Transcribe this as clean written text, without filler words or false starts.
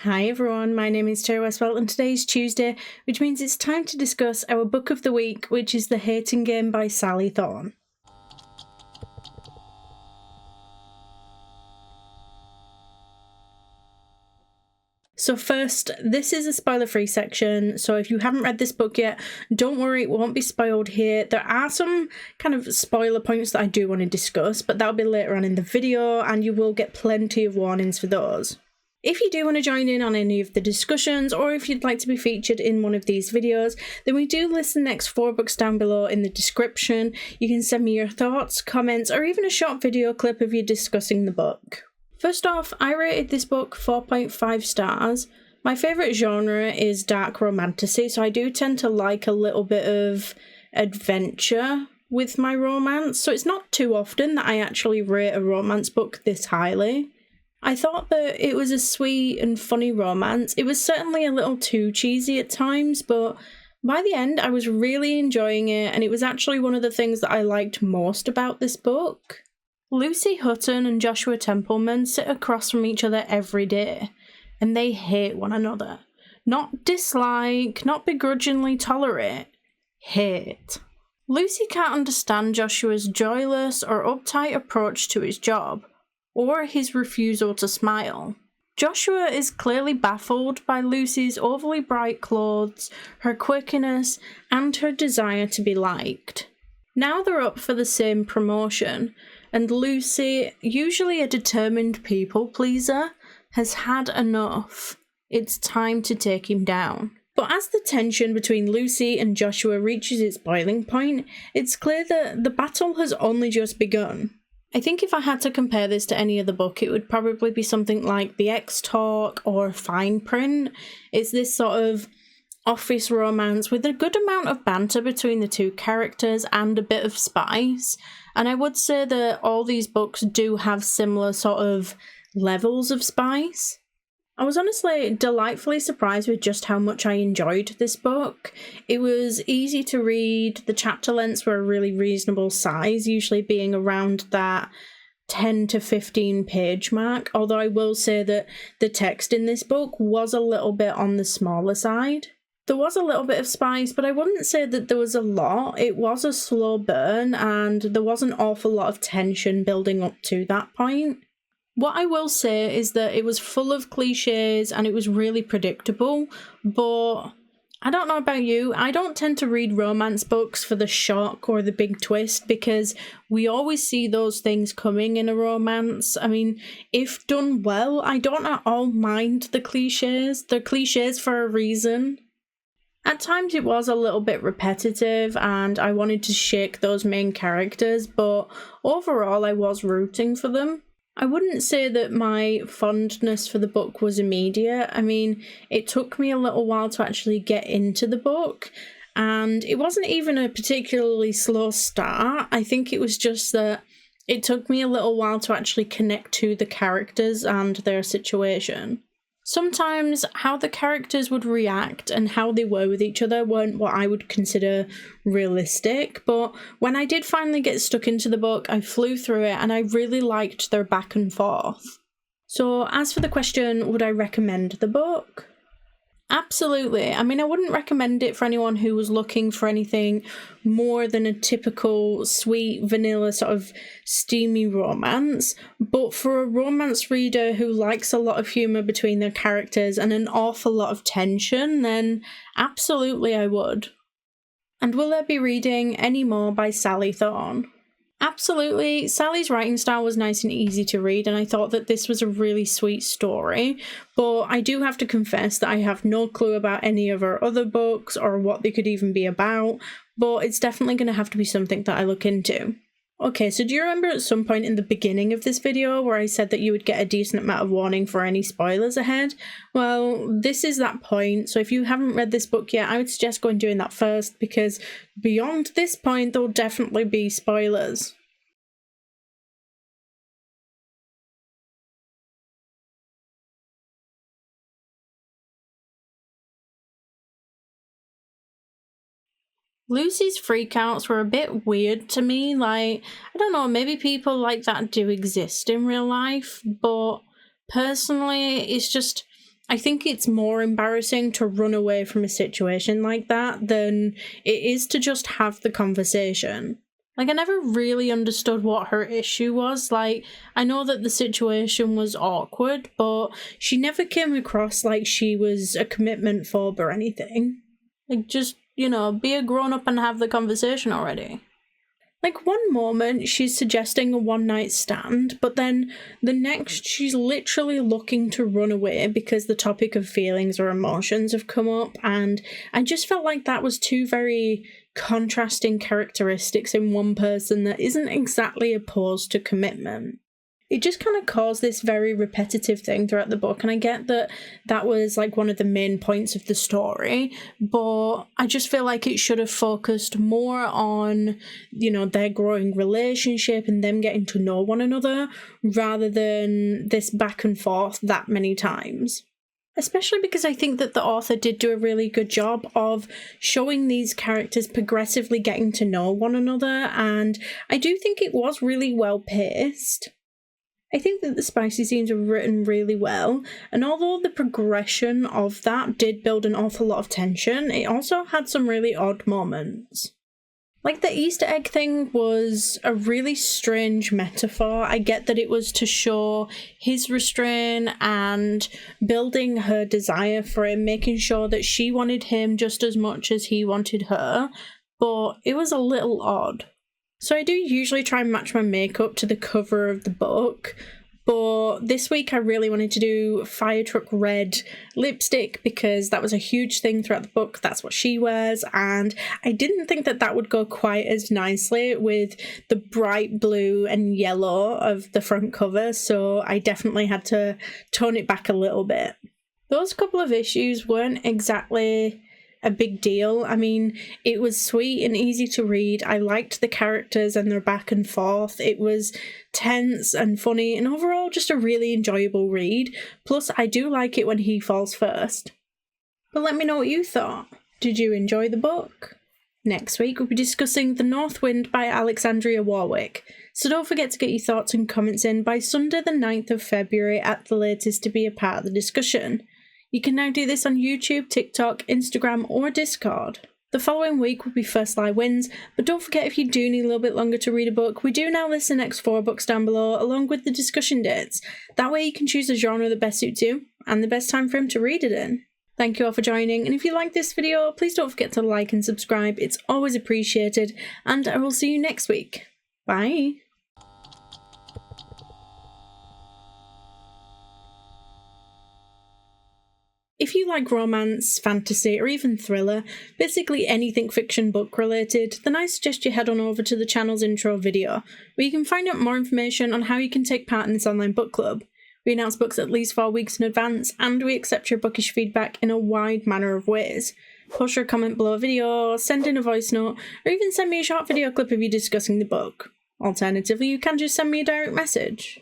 Hi everyone, my name is Terry Westwell and today is Tuesday, which means it's time to discuss our book of the week, which is The Hating Game by Sally Thorne. So first, this is a spoiler-free section, so if you haven't read this book yet, don't worry, it won't be spoiled here. There are some kind of spoiler points that I do want to discuss, but that'll be later on in the video, and you will get plenty of warnings for those. If you do want to join in on any of the discussions, or if you'd like to be featured in one of these videos, then we do list the next 4 books down below in the description. You can send me your thoughts, comments, or even a short video clip of you discussing the book. First off, I rated this book 4.5 stars. My favourite genre is dark romantasy, so I do tend to like a little bit of adventure with my romance, so it's not too often that I actually rate a romance book this highly. I thought that it was a sweet and funny romance. It was certainly a little too cheesy at times, but by the end I was really enjoying it, and it was actually one of the things that I liked most about this book. Lucy Hutton and Joshua Templeman sit across from each other every day, and they hate one another. Not dislike, not begrudgingly tolerate, hate. Lucy can't understand Joshua's joyless or uptight approach to his job, or his refusal to smile. Joshua is clearly baffled by Lucy's overly bright clothes, her quirkiness, and her desire to be liked. Now they're up for the same promotion, and Lucy, usually a determined people pleaser, has had enough. It's time to take him down. But as the tension between Lucy and Joshua reaches its boiling point, it's clear that the battle has only just begun. I think if I had to compare this to any other book, it would probably be something like The X-Talk or Fine Print. It's this sort of office romance with a good amount of banter between the two characters and a bit of spice. And I would say that all these books do have similar sort of levels of spice. I was honestly delightfully surprised with just how much I enjoyed this book. It was easy to read, the chapter lengths were a really reasonable size, usually being around that 10 to 15 page mark, although I will say that the text in this book was a little bit on the smaller side. There was a little bit of spice, but I wouldn't say that there was a lot. It was a slow burn, and there was an awful lot of tension building up to that point. What I will say is that it was full of cliches and it was really predictable, but I don't know about you, I don't tend to read romance books for the shock or the big twist because we always see those things coming in a romance. I mean, if done well, I don't at all mind the cliches. They're cliches for a reason. At times it was a little bit repetitive and I wanted to shake those main characters, but overall I was rooting for them. I wouldn't say that my fondness for the book was immediate. I mean, it took me a little while to actually get into the book, and it wasn't even a particularly slow start. I think it was just that it took me a little while to actually connect to the characters and their situation. Sometimes how the characters would react and how they were with each other weren't what I would consider realistic, but when I did finally get stuck into the book, I flew through it and I really liked their back and forth. So as for the question, would I recommend the book? Absolutely. I mean, I wouldn't recommend it for anyone who was looking for anything more than a typical sweet, vanilla, sort of steamy romance. But for a romance reader who likes a lot of humour between their characters and an awful lot of tension, then absolutely I would. And will I be reading any more by Sally Thorne? Absolutely. Sally's writing style was nice and easy to read, and I thought that this was a really sweet story, but I do have to confess that I have no clue about any of her other books or what they could even be about, but it's definitely going to have to be something that I look into. Okay, so do you remember at some point in the beginning of this video where I said that you would get a decent amount of warning for any spoilers ahead? Well, this is that point, so if you haven't read this book yet, I would suggest going doing that first, because beyond this point there'll definitely be spoilers. Lucy's freakouts were a bit weird to me. Like, I don't know, maybe people like that do exist in real life, but personally, it's just, I think it's more embarrassing to run away from a situation like that than it is to just have the conversation. Like, I never really understood what her issue was. Like, I know that the situation was awkward, but she never came across like she was a commitment phobe or anything. Like, just, you know, be a grown-up and have the conversation already. Like, one moment she's suggesting a one-night stand, but then the next she's literally looking to run away because the topic of feelings or emotions have come up, and I just felt like that was two very contrasting characteristics in one person that isn't exactly opposed to commitment. It just kind of caused this very repetitive thing throughout the book, and I get that that was like one of the main points of the story, but I just feel like it should have focused more on, you know, their growing relationship and them getting to know one another rather than this back and forth that many times. Especially because I think that the author did do a really good job of showing these characters progressively getting to know one another, and I do think it was really well paced. I think that the spicy scenes were written really well, and although the progression of that did build an awful lot of tension, it also had some really odd moments. Like, the Easter egg thing was a really strange metaphor. I get that it was to show his restraint and building her desire for him, making sure that she wanted him just as much as he wanted her, but it was a little odd. So I do usually try and match my makeup to the cover of the book, but this week I really wanted to do fire truck red lipstick because that was a huge thing throughout the book. That's what she wears, and I didn't think that that would go quite as nicely with the bright blue and yellow of the front cover, so I definitely had to tone it back a little bit. Those couple of issues weren't exactly a big deal. I mean, it was sweet and easy to read. I liked the characters and their back and forth. It was tense and funny and overall just a really enjoyable read. Plus, I do like it when he falls first. But let me know what you thought. Did you enjoy the book? Next week we'll be discussing The North Wind by Alexandria Warwick. So don't forget to get your thoughts and comments in by Sunday the 9th of February at the latest to be a part of the discussion. You can now do this on YouTube, TikTok, Instagram, or Discord. The following week will be First Lie Wins, but don't forget if you do need a little bit longer to read a book, we do now list the next 4 books down below, along with the discussion dates. That way you can choose a genre that best suits you, and the best time frame to read it in. Thank you all for joining, and if you like this video, please don't forget to like and subscribe, it's always appreciated, and I will see you next week. Bye! If you like romance, fantasy, or even thriller, basically anything fiction book related, then I suggest you head on over to the channel's intro video, where you can find out more information on how you can take part in this online book club. We announce books at least 4 weeks in advance, and we accept your bookish feedback in a wide manner of ways. Post your comment below a video, send in a voice note, or even send me a short video clip of you discussing the book. Alternatively, you can just send me a direct message.